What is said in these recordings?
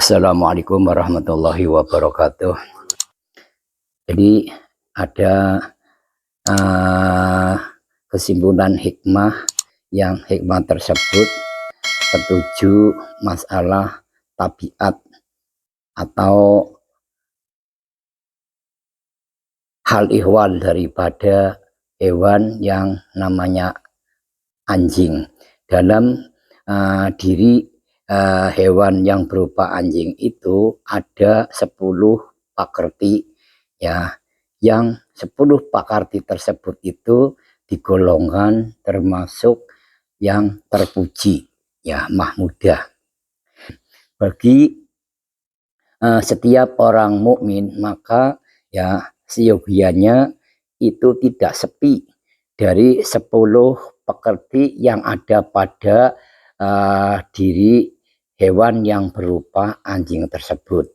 Assalamualaikum warahmatullahi wabarakatuh. Jadi ada kesimpulan hikmah yang hikmah tersebut ketujuh masalah tabiat atau hal ihwal daripada hewan yang namanya anjing. Dalam diri hewan yang berupa anjing itu ada 10 pakerti ya, yang 10 pakerti tersebut itu digolongkan termasuk yang terpuji ya, mahmudah bagi setiap orang mukmin. Maka ya seyogianya itu tidak sepi dari 10 pekerti yang ada pada diri hewan yang berupa anjing tersebut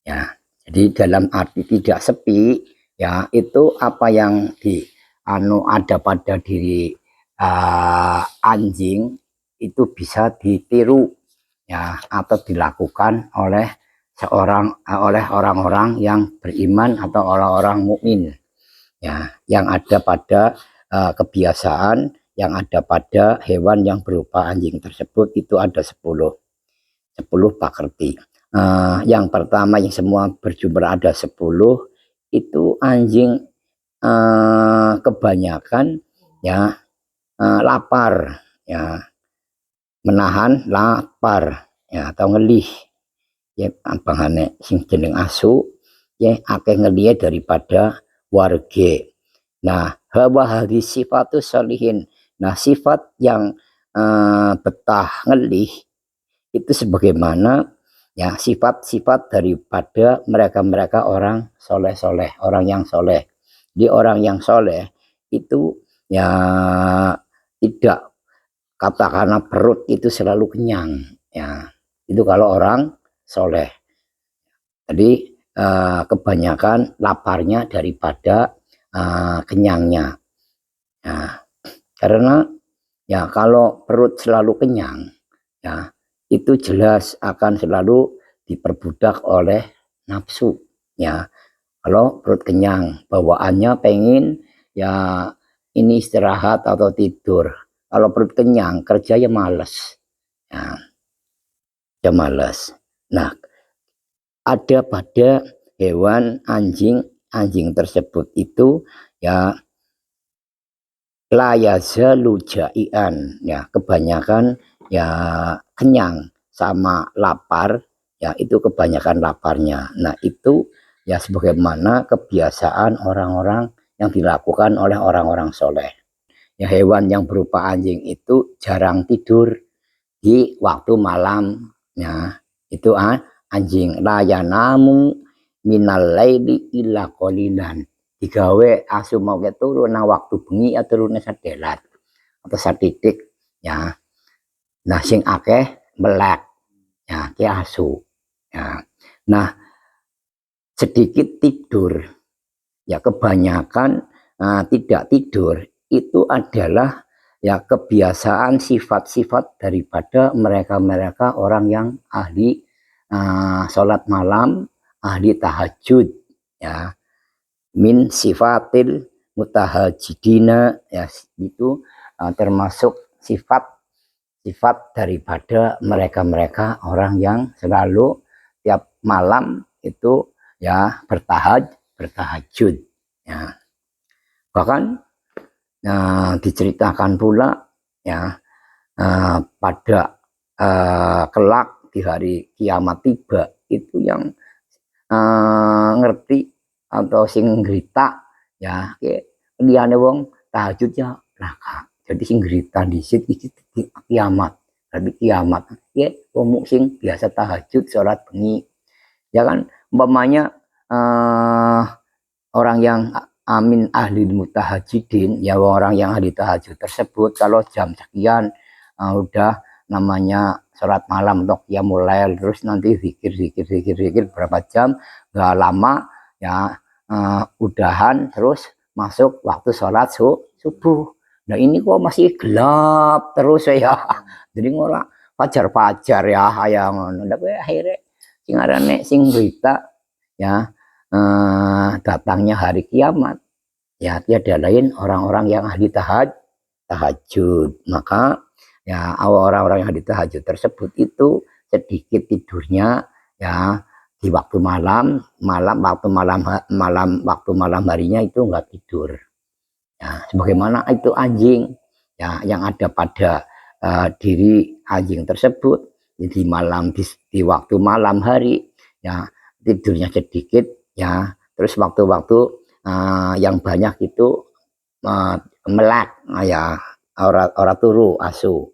ya. Jadi dalam arti tidak sepi ya, itu apa yang ada pada diri anjing itu bisa ditiru ya, atau dilakukan oleh orang-orang yang beriman atau orang-orang mukmin ya, yang ada pada kebiasaan yang ada pada hewan yang berupa anjing tersebut. Itu ada 10 pakerti. Yang pertama yang semua berjumlah ada 10 itu anjing kebanyakan ya lapar ya, menahan lapar ya, atau ngelih ya, abangane sing jeneng asu ya akeh ngelih daripada warga. Nah, hawa hadis sifatus sholihin. Nah, sifat yang betah ngelih itu sebagaimana ya sifat-sifat daripada mereka-mereka orang soleh-soleh, orang yang soleh. Di orang yang soleh itu ya tidak katakanlah perut itu selalu kenyang ya, itu kalau orang soleh. Jadi kebanyakan laparnya daripada kenyangnya. Nah, karena ya kalau perut selalu kenyang ya, itu jelas akan selalu diperbudak oleh nafsu ya. Kalau perut kenyang, bawaannya pengen ya ini istirahat atau tidur. Kalau perut kenyang, kerja ya males ya, males. Nah, ada pada hewan anjing tersebut itu ya la yazalu jai'an ya, kebanyakan ya kenyang sama lapar ya, itu kebanyakan laparnya. Nah, itu ya sebagaimana kebiasaan orang-orang yang dilakukan oleh orang-orang soleh ya. Hewan yang berupa anjing itu jarang tidur di waktu malam ya, itu anjing la yanamu minal laili illa qalilan. Digawe asu mau turu nang waktu bengi ya turune sadelat atau satitik ya. Nah, sing akeh melek ya ki asu ya. Nah, sedikit tidur ya, kebanyakan tidak tidur itu adalah ya kebiasaan sifat-sifat daripada mereka-mereka orang yang ahli sholat malam, ahli tahajud ya. Min sifatil mutahajidina ya, itu termasuk sifat daripada mereka-mereka orang yang selalu tiap malam itu ya bertahajud ya. Bahkan diceritakan pula ya pada kelak di hari kiamat tiba itu yang ngerti atau sing grita ya liyane wong tahajud ya neraka. Jadi sing grita dhisik iki kiamat. Tapi kiamat ya wong sing biasa tahajud salat bengi ya kan, umpamanya orang yang amin ahli mutahajidin ya, orang yang ahli tahajud tersebut kalau jam sekian udah namanya sholat malam untuk ya mulai, terus nanti zikir berapa jam gak lama ya udahan, terus masuk waktu sholat subuh. Nah, ini kok masih gelap terus ya. Jadi ngora fajar ya yang akhirnya sing berita ya datangnya hari kiamat, ya tiada lain orang-orang yang ahli tahajud. Maka ya orang-orang yang ahli tahajud tersebut itu sedikit tidurnya ya di waktu waktu malam harinya itu enggak tidur. Ya, sebagaimana itu anjing ya yang ada pada diri anjing tersebut di waktu malam hari ya tidurnya sedikit ya, terus waktu-waktu yang banyak itu melek ya ora turu asu.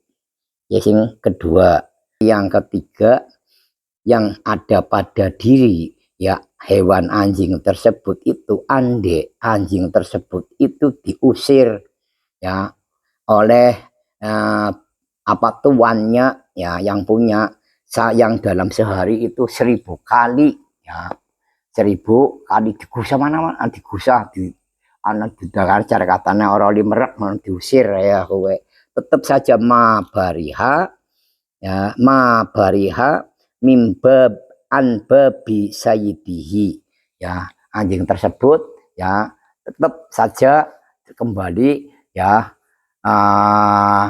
Ya sing kedua. Yang ketiga, yang ada pada diri ya hewan anjing tersebut itu anjing tersebut itu diusir ya oleh apa tuannya ya yang punya, yang dalam sehari itu 1000 kali ya, 1000 kali digusah mana-mana, digusah di anak didangar cara katanya orang limerek diusir ya kowe. Tetap saja ma bariha ya, ma bariha mimbab anbabi sayyidihi ya, anjing tersebut ya tetap saja kembali ya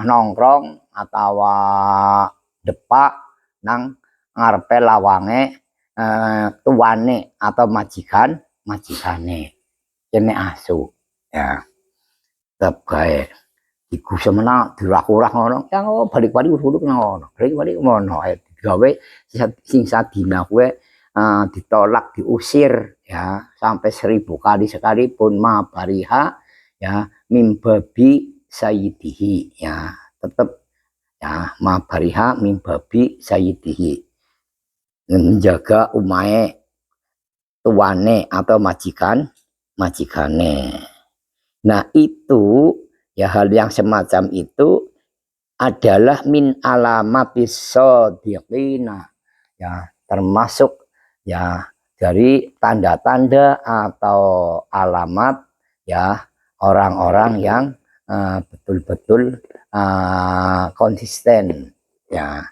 nongkrong atau depak nang ngarepe lawange tuane atau majikane kene asu ya. Tetep gawe iku semena dirak-urak ngono ya balik-balik urut ngono, balik-balik ngono gawe sing sadina kowe ditolak diusir ya sampai 1000 kali sekalipun ma bariha ya mimbabi sayyidihi ya, tetap ya ma bariha mimbabi sayyidihi, menjaga umae tuane atau majikane. Nah itu ya hal yang semacam itu adalah min alamatis shodiqina ya, termasuk ya dari tanda-tanda atau alamat ya orang-orang yang betul-betul konsisten ya,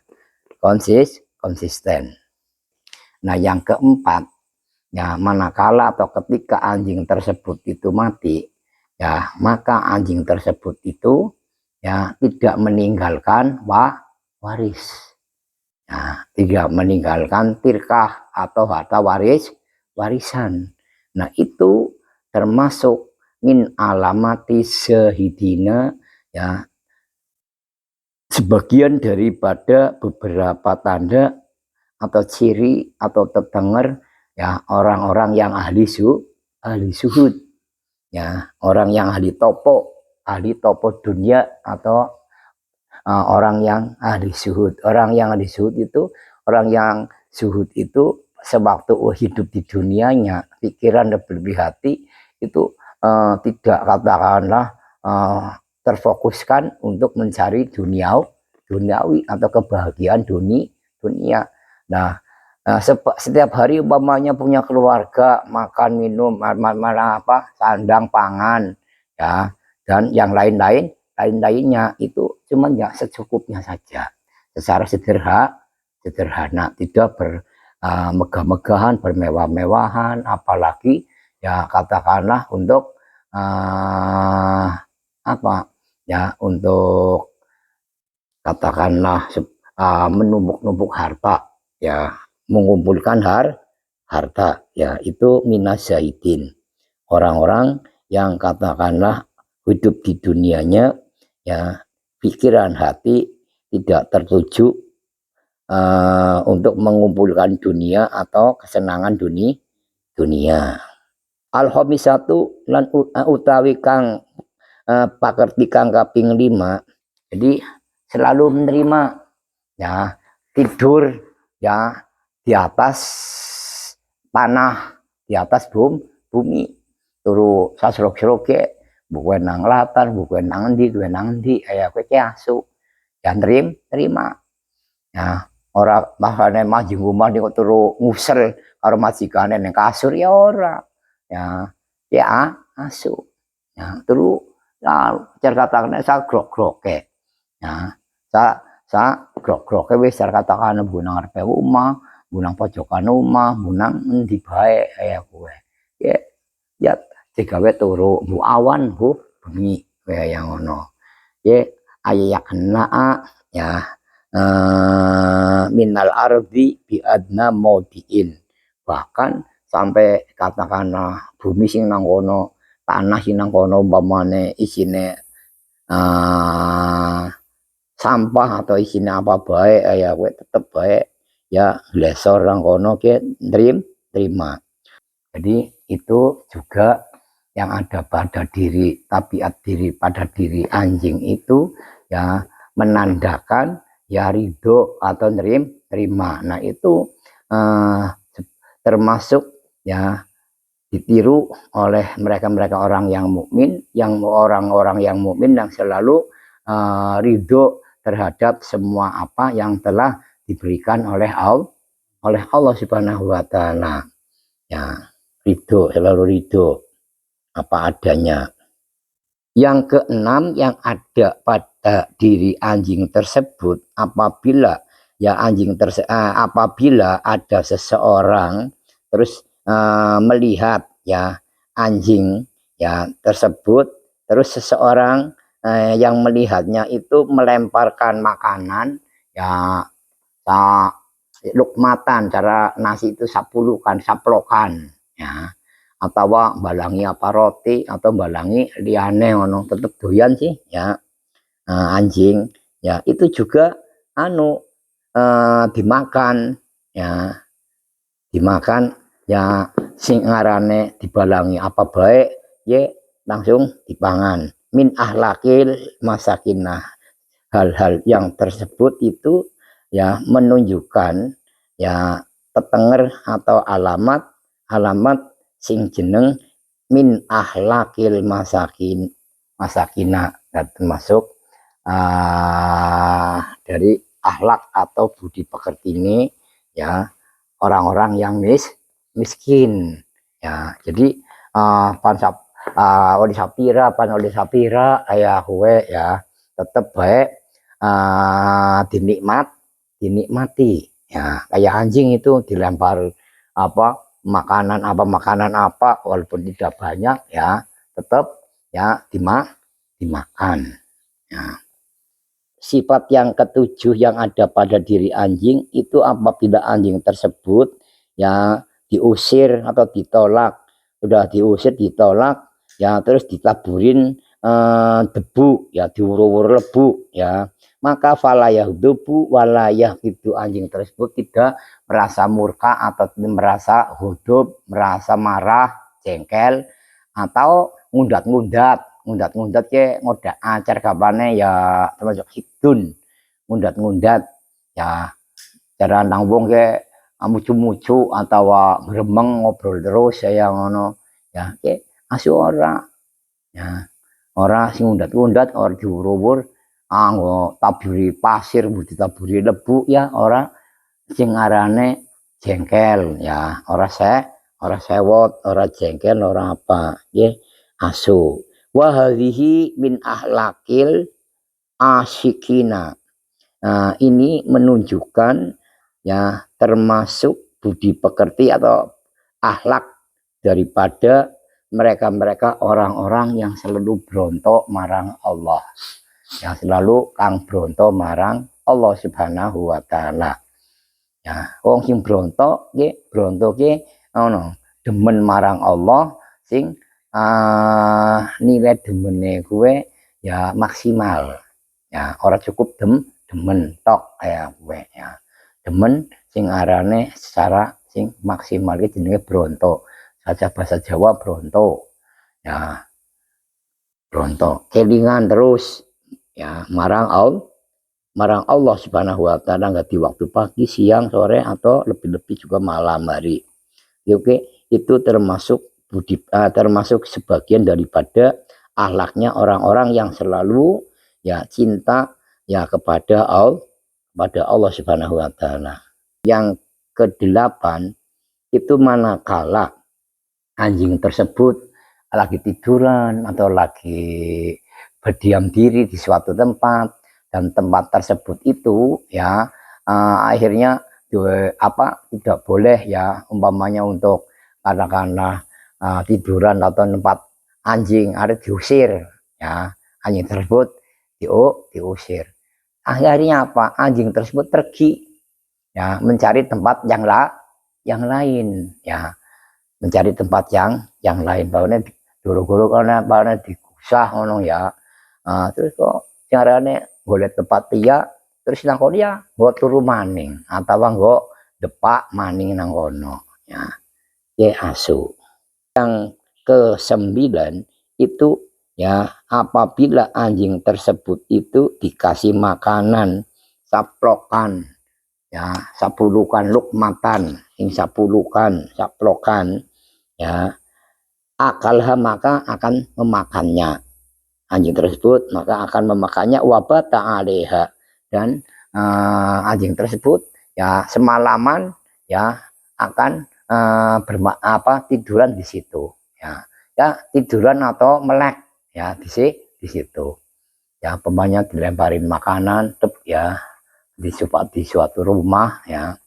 konsisten. Nah yang keempat ya, manakala atau ketika anjing tersebut itu mati ya, maka anjing tersebut itu ya tidak meninggalkan waris ya, tidak meninggalkan tirkah atau harta warisan. Nah itu termasuk min alamati syahidina ya, sebagian daripada beberapa tanda atau ciri atau terdengar ya orang-orang yang ahli suhud ya, orang yang ahli topo dunia atau orang yang ahli suhud. Orang yang ahli suhud itu orang yang suhud itu sewaktu hidup di dunianya pikiran dan berlebih hati itu tidak katakanlah terfokuskan untuk mencari duniawi atau kebahagiaan dunia. Nah setiap hari umpamanya punya keluarga, makan minum sandang pangan ya, dan yang lainnya itu cuman ya secukupnya saja, secara sederhana, tidak bermegah-megahan, bermewah-mewahan, apalagi ya katakanlah untuk untuk katakanlah menumpuk-numpuk harta ya, mengumpulkan harta ya, itu minas zaidin, orang-orang yang katakanlah hidup di dunianya ya pikiran hati tidak tertuju untuk mengumpulkan dunia atau kesenangan dunia. Al-khomisatu lan utawi kang pakerti kang kaping 5, jadi selalu menerima ya tidur ya di atas tanah, di atas bumi, turu sasrok-sroke bukan nang latar, bukan nang endi aya kowe ki asu ya terima ya, ora bahane manjing omah niku turu ngusel karo majikane ning kasur ya ora ya asu ya turu ya cara katane sak grok-groke ya, sak grok-groke wis cara katakane bu nang ngarepe omah bunang pojokan omah, bunang endi bae kaya kowe. Ya digawe turu bu awan bu bengi kaya yang ngono. Ayakna ya minal ardi bi adna maudiin. Bahkan sampai katakanlah bumi sing nang kono, tanah sing nang kono umpamane isine sampah atau isinya apa baik ya gue tetep baik ya lesor orang kono ke terima. Jadi itu juga yang ada pada diri tabiat diri pada diri anjing itu ya menandakan ya ridho atau terima. Nah itu termasuk ya ditiru oleh mereka orang yang mukmin, yang orang-orang yang mukmin yang selalu ridho terhadap semua apa yang telah diberikan oleh Allah Subhanahu wa taala. Ya, ridho, selalu ridho apa adanya. Yang keenam yang ada pada diri anjing tersebut apabila apabila ada seseorang terus melihat ya anjing ya tersebut, terus seseorang yang melihatnya itu melemparkan makanan ya lukmatan, cara nasi itu saplokan ya, atau balangi apa roti atau balangi liane ono tetep doyan sih ya anjing ya itu juga dimakan ya sing ngarane dibalangi apa baik ye langsung dipangan min ahlakil masakinah. Hal-hal yang tersebut itu ya menunjukkan ya petenger atau alamat sing jeneng min ahlakil masakina dan termasuk dari akhlak atau budi pekerti ini ya orang-orang yang miskin ya. Jadi oleh sapira ayah kue ya tetap baik dinikmati ya, kayak anjing itu dilempar makanan apa walaupun tidak banyak ya tetap ya dimakan ya. Sifat yang ketujuh yang ada pada diri anjing itu apabila anjing tersebut ya diusir atau ditolak, sudah diusir ditolak ya terus ditaburin debu ya, diurur-urur lebu ya, maka falayah debu walayah itu anjing tersebut tidak merasa murka atau merasa hudub, merasa marah, jengkel atau ngundat ke ngodak acar kapane ya termasuk hidun ngundat ya, cara nang wong ke mucu-mucu atau gremeng ngobrol terus ya ngono ya ke asu ora ya, ora sing ngundat ora diurur anggo taburi pasir ditaburi lebu ya ora sing arane jengkel ya, ora sewot ora jengkel ora apa ya asu. Wa hadhihi min ahlakil asyikina. Nah, ini menunjukkan ya termasuk budi pekerti atau akhlak daripada mereka orang-orang yang selalu bronto marang Allah. Yang selalu kang bronto marang Allah Subhanahu wa taala. Ya, wong sing bronto ki ono demen marang Allah sing nilai demene gue ya maksimal ya, orang cukup demen tok kayak gue ya, demen sing arane secara sing maksimal itu jenenge bronto, saja bahasa Jawa bronto ya, bronto kelingan terus ya marang Allah Subhanahu wa taala, nggak di waktu pagi, siang, sore atau lebih-lebih juga malam hari. Oke, itu termasuk sebagian daripada akhlaknya orang-orang yang selalu ya cinta ya kepada Allah Subhanahu wa taala. Yang kedelapan itu manakala anjing tersebut lagi tiduran atau lagi berdiam diri di suatu tempat dan tempat tersebut itu ya akhirnya tidak boleh ya umpamanya untuk katakanlah tiduran atau tempat anjing ada diusir ya, anjing tersebut diusir. Akhirnya apa, anjing tersebut pergi ya mencari tempat yang lain ya, mencari tempat yang lain. Bahwa guru-guru karena digusah ngono ya. Terus kok carane golek tempat dia terus nang kono ya nggo turu maning atau nggo depak maning nang kono ya. Asu. Yang ke-9 itu ya, apabila anjing tersebut itu dikasih makanan saplokan ya, sapulukan lukmatan, saplokan ya, akalha maka akan memakannya anjing tersebut, maka akan memakannya wabata alaiha, dan anjing tersebut ya semalaman ya akan tiduran di situ ya, tiduran atau melek ya di situ ya, pembanya dilemparin makanan ya di suatu rumah ya,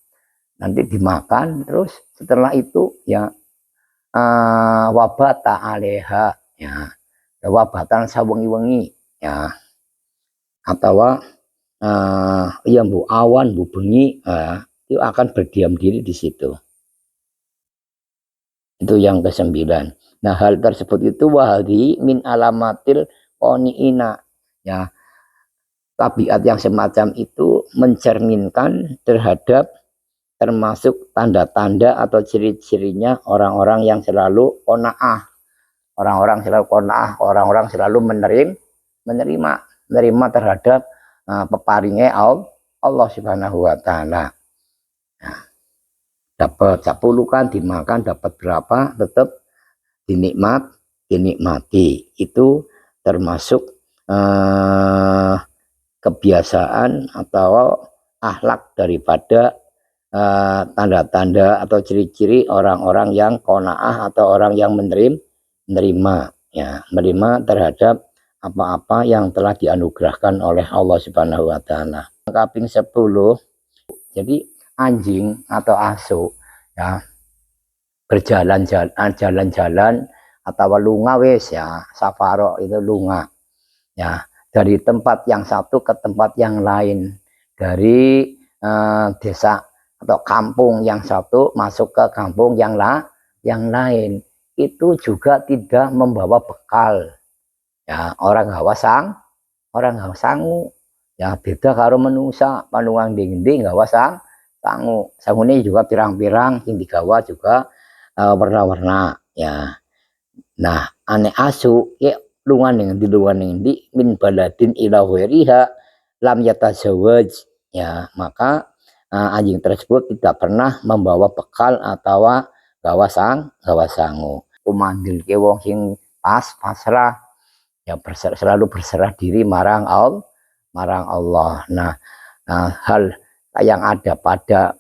nanti dimakan, terus setelah itu ya wabata alaiha ya, wabatan sawengi-wengi ya, atau ya bu awan bu bengi itu akan berdiam diri di situ. Itu yang ke-9. Nah, hal tersebut itu wahdi min alamatil qoniina ya, tabiat yang semacam itu mencerminkan terhadap termasuk tanda-tanda atau ciri-cirinya orang-orang yang selalu qanaah. Orang-orang selalu qanaah, orang-orang selalu menerima terhadap peparingnya Allah Subhanahu wa taala. Nah, dapat 10 kan dimakan, dapat berapa tetap dinikmati. Itu termasuk kebiasaan atau akhlak daripada tanda-tanda atau ciri-ciri orang-orang yang qanaah atau orang yang menerima ya, menerima terhadap apa-apa yang telah dianugerahkan oleh Allah Subhanahu wa taala. Kaping 10. Jadi anjing atau asu ya jalan-jalan atau lunga wis ya, safaro itu lunga ya, dari tempat yang satu ke tempat yang lain, dari desa atau kampung yang satu masuk ke kampung yang lain, itu juga tidak membawa bekal ya, orang hawa sangu ya, beda karo menungsa panuang dingin gawa sangu ini juga pirang-pirang yang digawa juga warna-warna ya. Nah, ane asu ya lungan di min baladin ila ghairiha lam yatazawwaj ya, maka anjing tersebut tidak pernah membawa bekal atau gawa sangu. Kumandil ke wong sing pasrah ya, selalu berserah diri marang Allah. Nah, hal yang ada pada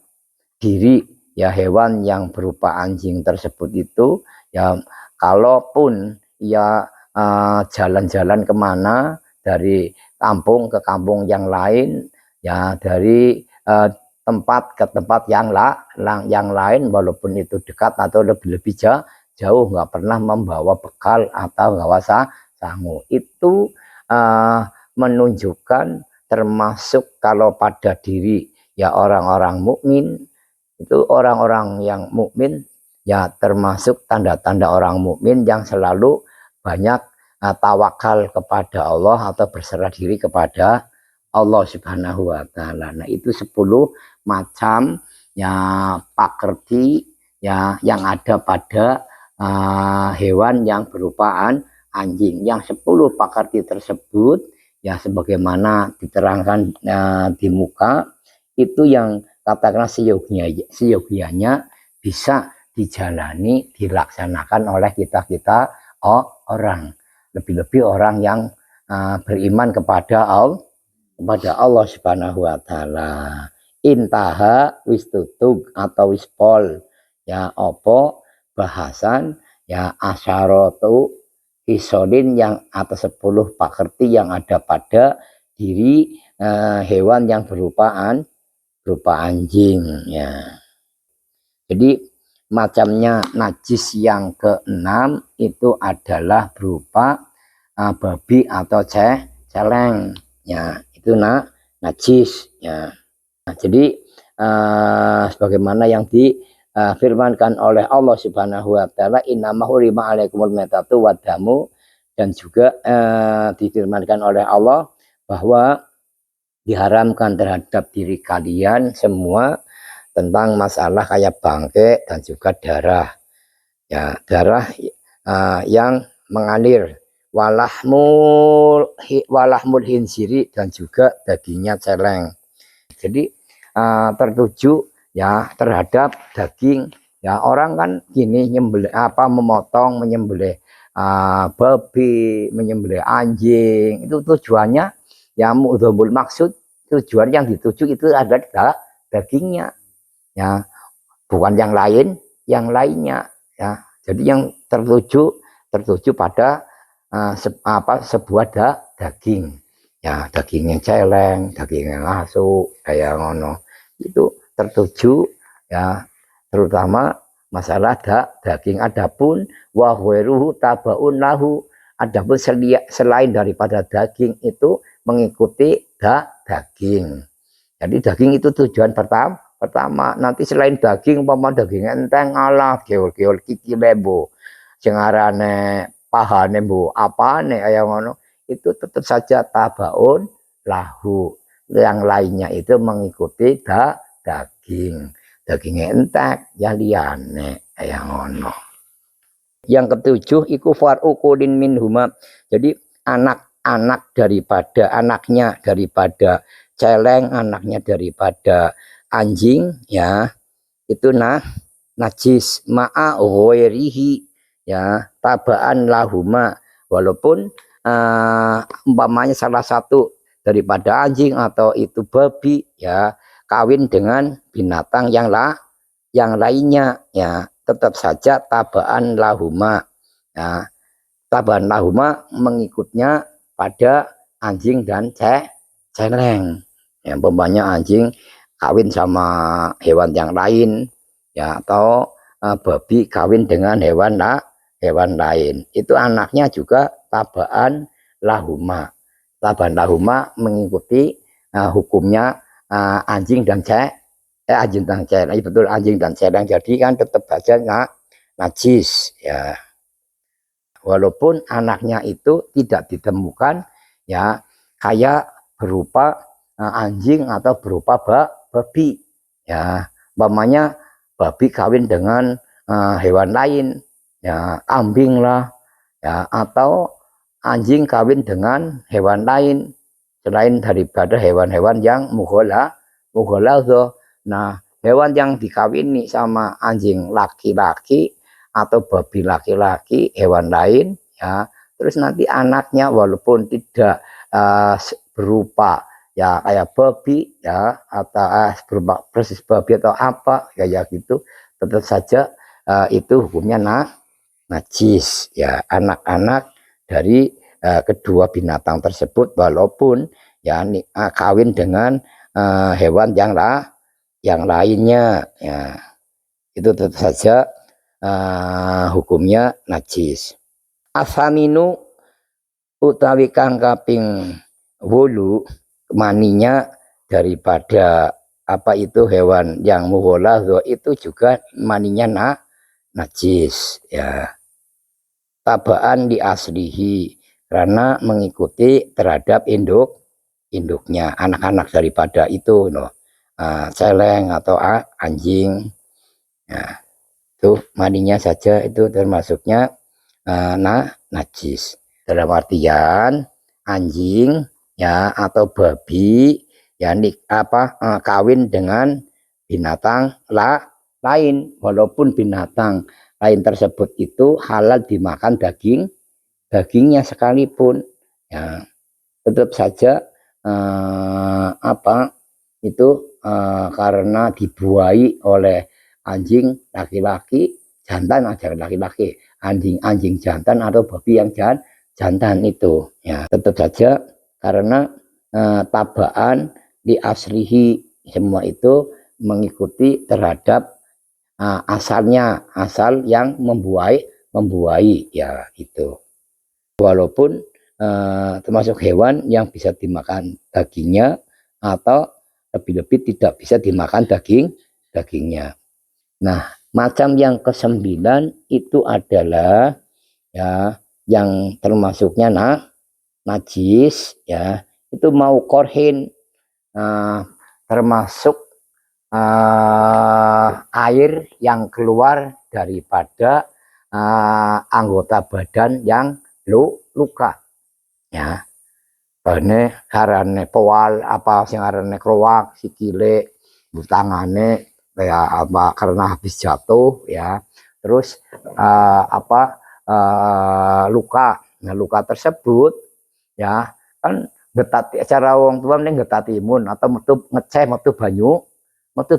diri ya hewan yang berupa anjing tersebut itu ya, kalaupun ya jalan-jalan kemana dari kampung ke kampung yang lain ya, dari tempat ke tempat yang lain, walaupun itu dekat atau lebih jauh, nggak pernah membawa bekal atau gawa sangu. Itu menunjukkan termasuk kalau pada diri ya orang-orang mukmin, itu orang-orang yang mukmin ya, termasuk tanda-tanda orang mukmin yang selalu banyak tawakal kepada Allah atau berserah diri kepada Allah Subhanahu wa taala. Nah, itu 10 macam ya pakerti ya yang ada pada hewan yang berupa anjing. Yang 10 pakerti tersebut ya, sebagaimana diterangkan di muka, itu yang katakanlah seyogianya bisa dijalani, dilaksanakan oleh kita orang, lebih-lebih orang yang beriman kepada Allah Subhanahu wa taala. Intaha wis tutug atau wis pol ya, opo bahasan ya asyaratu isodin yang atas 10 pakerti yang ada pada diri hewan yang berupa berupa anjing ya. Jadi macamnya najis yang keenam itu adalah berupa babi atau celeng ya, itu najis ya. Nah, jadi sebagaimana yang difirmankan oleh Allah Subhanahu wa taala, innama hurima alaikumul maitatu wadamu, dan juga difirmankan oleh Allah bahwa diharamkan terhadap diri kalian semua tentang masalah kayak bangkai dan juga darah ya, darah yang mengalir, walahmul hinsiri, dan juga dagingnya celeng. Jadi tertuju ya terhadap daging ya. Orang kan gini nyembelih memotong, menyembelih babi, menyembelih anjing, itu tujuannya ya muhdhamul maksud, tujuan yang dituju itu adalah dagingnya ya, bukan yang lainnya ya. Jadi yang tertuju pada sebuah daging ya, dagingnya celeng, dagingnya asu kayak ngono, itu tertuju ya, terutama masalah daging. Adapun wa ghairuhu tabaun lahu, adapun selain daripada daging itu mengikuti daging. Jadi daging itu tujuan pertama. Nanti selain daging, daging enteng ala geol-geol kiki lebo, cengarane pahane bu apane kayak ngono, itu tetap saja tabaun lahu. Yang lainnya itu mengikuti dagingnya entek ya liyane kayak ngono. Yang ketujuh iku far'u kulin minhuma, jadi anak-anak daripada anaknya daripada celeng, anaknya daripada anjing ya, itu najis ma'a ghairihi ya, tabaan lahuma, walaupun umpamanya salah satu daripada anjing atau itu babi ya kawin dengan binatang yang lainnya ya, tetap saja tabaan lahuma ya. Tabaan lahuma mengikutnya pada anjing dan celeng ya. Umpamanya anjing kawin sama hewan yang lain ya, atau babi kawin dengan hewan lain, itu anaknya juga tabaan lahuma. Tabaan lahuma mengikuti hukumnya anjing dan celeng, betul, anjing dan celeng. Jadi kan tetap saja najis ya, walaupun anaknya itu tidak ditemukan ya kayak berupa anjing atau berupa babi ya. Umpamanya babi kawin dengan hewan lain ya, kambing lah ya, atau anjing kawin dengan hewan lain selain daripada hewan-hewan yang mughaladzah. Nah, hewan yang dikawini sama anjing laki-laki atau babi laki-laki hewan lain ya, terus nanti anaknya walaupun tidak berupa ya kayak babi ya, atau berupa persis babi atau apa kayak gitu, tetap saja itu hukumnya najis ya, anak-anak dari kedua binatang tersebut, walaupun ya kawin dengan hewan yang lainnya ya, itu tetap saja hukumnya najis. Asaminu utawi kang kaping 8, maninya daripada apa itu hewan yang mughaladzah itu juga maninya najis ya, tabaan di aslihi, karena mengikuti terhadap induknya, anak-anak daripada itu loh, celeng atau anjing ya, itu maninya saja itu termasuknya najis. Dalam artian anjing ya atau babi ya kawin dengan binatang lain, walaupun binatang lain tersebut itu halal dimakan dagingnya sekalipun ya, tetap saja karena dibuai oleh anjing laki-laki jantan aja laki-laki, anjing jantan atau babi yang jantan itu ya, tetap saja karena tabaan di aslihi semua itu mengikuti terhadap asal yang membuai ya itu. Walaupun termasuk hewan yang bisa dimakan dagingnya atau lebih-lebih tidak bisa dimakan dagingnya. Nah, macam yang ke-9 itu adalah ya yang termasuknya najis ya, itu mau korhin, termasuk air yang keluar daripada anggota badan yang luka ya. Ini harane powal apa sing harane krowak, sikile, tangane ya apa karena habis jatuh ya. Terus luka. Nah, luka tersebut ya kan getati cara wong tua ning getati imun atau metu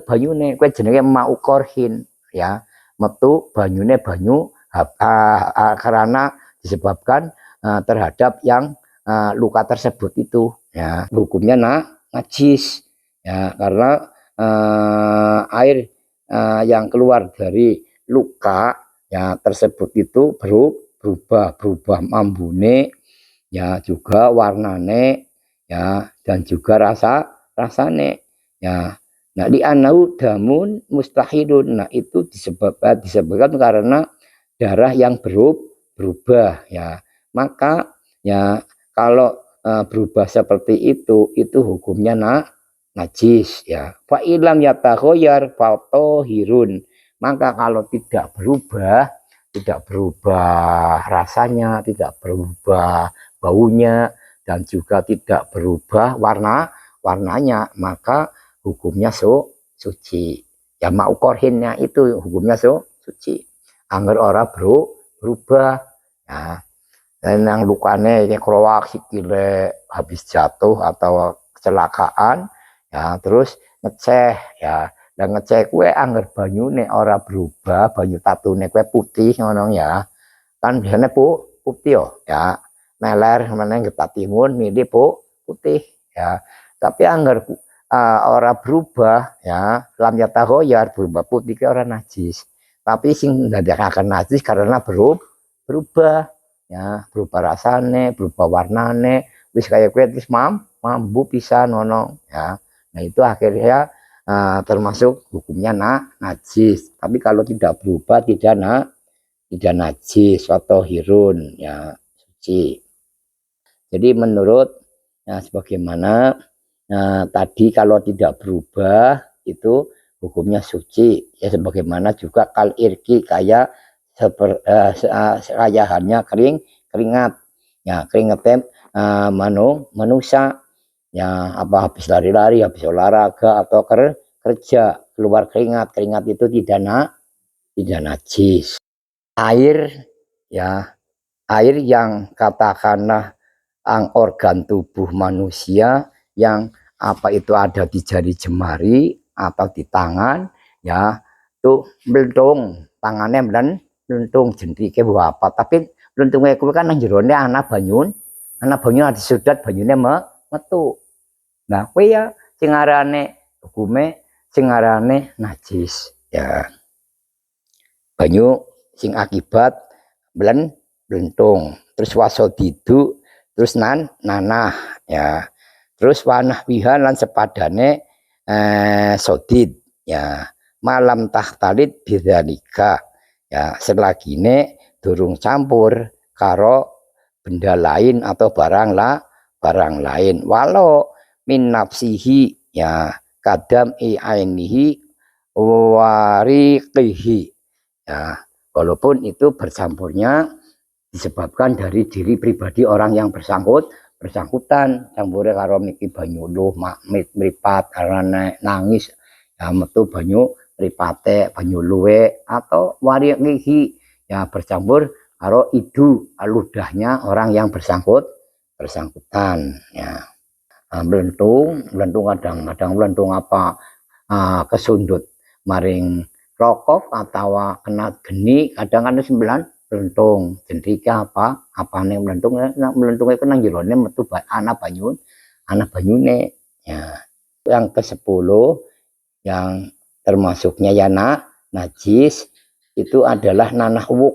banyu nih kowe jenenge mau korhin ya. Metu banyune banyu karena disebabkan terhadap yang luka tersebut itu ya, hukumnya najis ya, karena air yang keluar dari luka ya tersebut itu berubah mambune ya, juga warnane ya, dan juga rasane ya. Nah, di anau damun mustahilun, nah itu disebabkan karena darah yang berubah ya. Maka ya kalau berubah seperti itu hukumnya najis ya. Fa ilam yatakhoyar fatohirun, maka kalau tidak berubah rasanya, tidak berubah baunya, dan juga tidak berubah warnanya, maka hukumnya suci ya. Mau korhinnya itu hukumnya suci angger ora berubah ya. Dan yang lukane ini krowak, sikile habis jatuh atau kecelakaan ya, terus ngeceh ya, dan ngeceh kue angger banyune ora berubah, banyu tatune kue putih ngono ya, kan biasanya putih ya, meler mana getatimun mili putih ya. Tapi angger ora berubah ya, lam yatahoyar, berubah putih ke orang najis. Tapi sing ndadekaken najis karena berubah ya, berubah rasane, berubah warnane, wis kayak kue terus mambu pisan nono ya. Nah, itu akhirnya termasuk hukumnya najis. Tapi kalau tidak berubah tidak najis atau hirun ya, suci. Jadi menurut sebagaimana tadi kalau tidak berubah itu hukumnya suci ya, sebagaimana juga kal irki kayak sekayahannya keringat ya, keringatnya manusia ya, apa habis lari-lari, habis olahraga atau kerja keluar keringat itu tidak najis. Air ya, air yang katakanlah organ tubuh manusia yang apa itu ada di jari jemari atau di tangan ya, itu meluntung tangannya meluntung jendike apa, tapi meluntunge kuwi kan nang jerone ana banyu disudat banyune metu. Nah, kuwi ya sing arane hukume sing arane najis ya, banyu sing akibat melentung, terus wasodidu, terus nanah ya, terus wanah wihan lan sepadane sodid ya, malam tahtalit bidzalika ya, selagine durung campur karo benda lain atau barang lain, walau min nafsihi ya, kadam ainihi wariqihi ya, walaupun itu bercampurnya disebabkan dari diri pribadi orang yang bersangkutan, campure karo miki banyu luh mripat karena nangis ya, metu banyu mripate banyu luwe, atau wariqihi ya, bercampur karo idu ludahnya orang yang bersangkutan ya. Melentung kadang-kadang melentung apa kesundut maring rokok atau kena geni, kadang kan 9 melentung jendika apa nih melentung itu nang jerone metu anak banyune ya. yang ke-10 yang termasuknya ya najis itu adalah nanah wuk.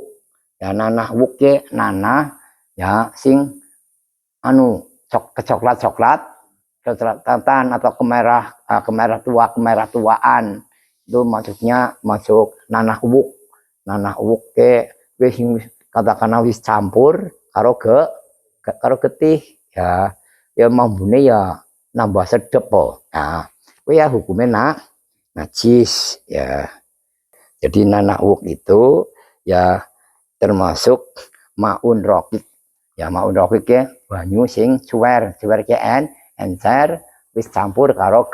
Ya nanah wuk ke nanah ya sing anu kecoklat-coklat kecoklatan atau kemerah tuaan itu maksudnya masuk nanah wuk ke wis katakanlah wis campur karo getih ya mambune ya nambah sedep po. Nah, kuwi ya hukumnya najis ya. Jadi nanah wuk itu ya termasuk maun rokik. Ya maun rokik ya banyu sing cuwer ke encer wis campur karo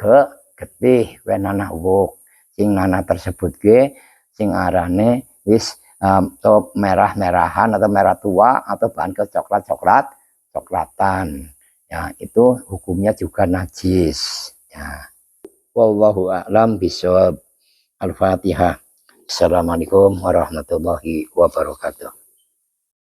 getih we nanah wuk. Sing nanah tersebut ke sing arane wis merah-merahan atau merah tua atau bahan ke coklatan ya itu hukumnya juga najis ya. Wallahu a'lam bishawab. Al-Fatihah. Assalamualaikum warahmatullahi wabarakatuh.